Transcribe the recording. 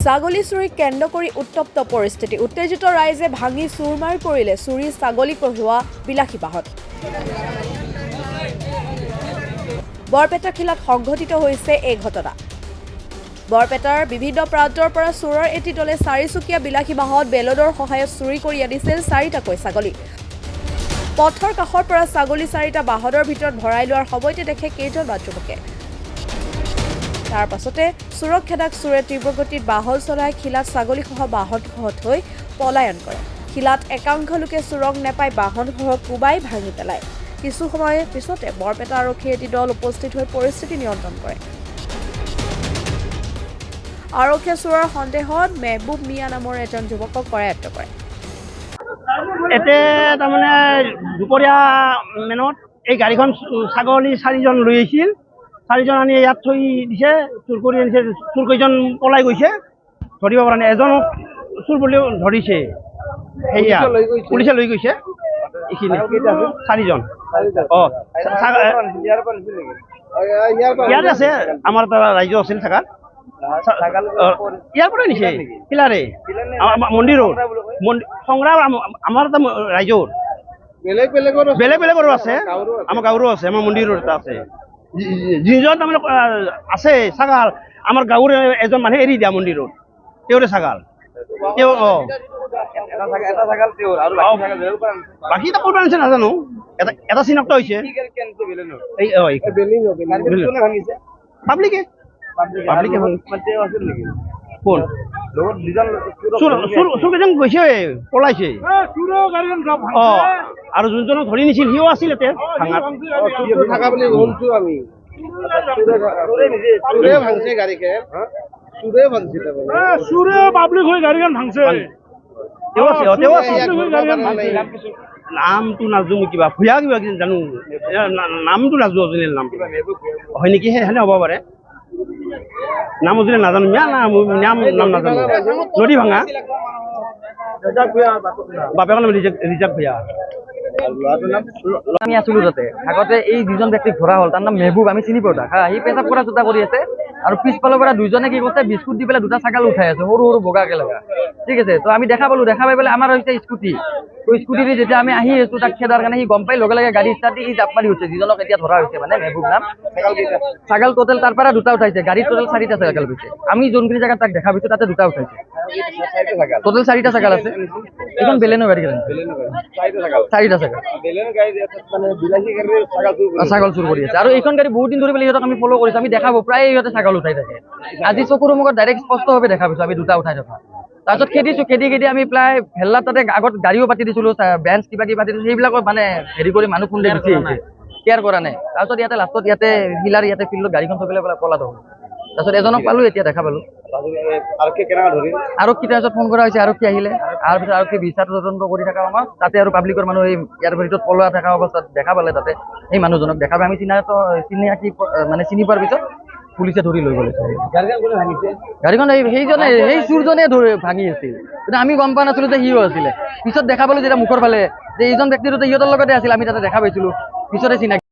ছাগলী চুৰি কেন্দ্ৰ কৰি উত্তপ্ত পৰিস্থিতি। উত্তেজিত ৰাইজে ভাঙি চুৰমাৰ কৰিলে চুৰি ছাগলী কঢ়িওৱা বিলাসী বাহন। বৰপেটা খিলাত সংঘটিত হৈছে এই ঘটনা। বৰপেটাৰ বিভিন্ন প্ৰান্তৰ পৰা চোৰৰ এটি দলে চাৰিচকীয়া বিলাসী বাহন বেলনৰ সহায়ত চুৰি কৰি আনিছিল 4টাকৈ ছাগলী। পথৰ কাষৰ পৰা ছাগলী 4টা বাহনৰ ভিতৰত ভৰাই লোৱাৰ সময়তে দেখে কেইজনমান যুৱকে। তাৰ পাছতে চোৰক খেদাক চোৰে তীব্ৰগতিত বাহন চলাই খিলাত ছাগলীসহ বাহনসহ থৈ পলায়ন কৰে। খিলাত একাংশ লোকে চোৰক নেপাই বাহনসহ কোবাই ভাঙি পেলায়। কিছু সময়ৰ পিছতে বৰপেটা আৰক্ষীৰ এটি দল উপস্থিত হৈ পৰিস্থিতি নিয়ন্ত্ৰণ কৰে। আৰক্ষীয়ে চোৰৰ সন্দেহত মেহবুব মিয়া নামৰ এজন যুৱকক কৰায়ত্ব কৰে। এতিয়া তাৰমানে দুপৰীয়া মেনত এই গাড়ীখন ছাগলী 4জন লৈ আহিছিল। 4জন আনি ইয়াত থৈ দিছে, চুৰ কৰি আনিছে। চুৰকেইজন পলাই গৈছে, ধৰিব পৰা নাই। এজনক চুৰ বুলিও ধৰিছে, সেয়া পুলিচে লৈ গৈছে। এইখিনি 4জন। ইয়াতে আছে, আমাৰ এটা ৰাইজ আছিল থাকাত। ইয়াৰ পৰাই নিছে কিলাৰে মন্দিৰৰ সংগ্ৰাম আমাৰ এটা ৰাইজৰ বেলেগ বেলেগৰো আছে, আমাৰ গাঁৱৰো আছে, আমাৰ মন্দিৰৰ এটা আছে। যিজন তাৰমানে আছে ছাগাল, আমাৰ গাঁৱৰ এজন মানুহে এৰি দিয়া মন্দিৰত, তেওঁৰে ছাগাল। তেওঁ বাকী এটা ক'ৰ পৰা আনিছে নাজানো। এটা চিনাক্ত হৈছে পাব্লিকে। কোন চুৰকেইজন গৈছে, পলাইছে। আৰু যোনজনক ধৰি নিছিল সিও আছিল ইয়াতে ভাঙাত। নামটো নাজো, কিবা ভূঞা কিবা জানো, নামটো নাজো। অৰিজিনেল নাম হয় নেকি, সেনে হ'ব পাৰে। নাম অৰিজিনেল নাজানো, নাম নাজানো। নদী ভাঙা বাপেকৰ নাম ৰিজাক ভূঞা। আমি আছিলো তাতে আগতে। এই দুজন ব্যক্তিক ধৰা হ'ল, তাৰ নাম মেহবুব, আমি চিনি পাওঁ তাক। সি পেচাব কৰা চোতা কৰি আছে, আৰু পিছফালৰ পৰা দুইজনে কি কৰিছে, বিস্কুট দি পেলাই 2টা ছাগাল উঠাই আছে, সৰু সৰু বগাকে লগা। ঠিক আছে, তো আমি দেখা পাই পেলাই আমাৰ হৈছে স্কুটি। তো স্কুটি দি যেতিয়া আমি আহি আছো তাক খেদাৰ কাৰণে, সি গম পাই লগে লগে গাড়ী ষ্টাৰ্ট দি সি জাপ মাৰি উঠছে। যিজনক এতিয়া ধৰা হৈছে মানে মেহবুব নাম। ছাগাল টোটেল তাৰ পৰা 2টা উঠাইছে, গাড়ীত টোটেল 4টা ছাগাল পাইছে। আমি যোনখিনি জেগাত তাক দেখা পাইছো তাতে 2টা উঠাইছে, টোটেল 4টা ছাগাল আছে। এখন বেলেনৰ গাড়ী, 4টা ছাগাল ছাগল চুৰ কৰি আছে। আৰু এইখন গাড়ী বহুত দিন ধৰি পেলাই ইহঁতক আমি ফ'ল' কৰিছো, আমি দেখাব প্ৰায় ইহঁতে ছাগল উঠাই থাকে। আজি চকুৰ মুখত ডাইৰেক্ট স্পষ্টভাৱে দেখা পাইছো আমি 2টা উঠাই থকা। তাৰপিছত খেদি আমি প্ৰায় ভেল্লাত তাতে আগত গাড়ীও পাতি দিছিলো, বেঞ্চ কিবা পাতি দিছিলো, সেইবিলাকত মানে হেৰি কৰি মানুহ খুন্দে গুচি আহিছে, কেয়াৰ কৰা নাই। তাৰপিছত ইয়াতে লাষ্টত ইয়াতে হিলাৰ ইয়াতে ফিল্ডত গাড়ীখন থৈ পেলাই পলাত হ'ল। তাৰপিছত এজনক পালো, এতিয়া দেখা পালো। আৰক্ষী তাৰপিছত ফোন কৰা হৈছে, আৰক্ষী আহিলে। তাৰপিছত আৰক্ষী বিচাৰ তদন্ত কৰি থকা আমাৰ তাতে আৰু পাব্লিকৰ মানুহ এই ইয়াৰ ভিতৰত পলোৱা থকা অৱস্থাত দেখা পালে। তাতে সেই মানুহজনক দেখা পাই আমি চিনি পোৱাৰ পিছত পুলিচে ধৰি লৈ গ'লে। গাড়ীখন সেই চুৰজনে ভাঙি আছিল, কিন্তু আমি গম পোৱা নাছিলো যে সিও আছিলে। পিছত দেখা পালো যেতিয়া মুখৰ ফালে যে এইজন ব্যক্তিটো ইহঁতৰ লগতে আছিল, আমি তাতে দেখা পাইছিলো, পিছতে চিনাকি।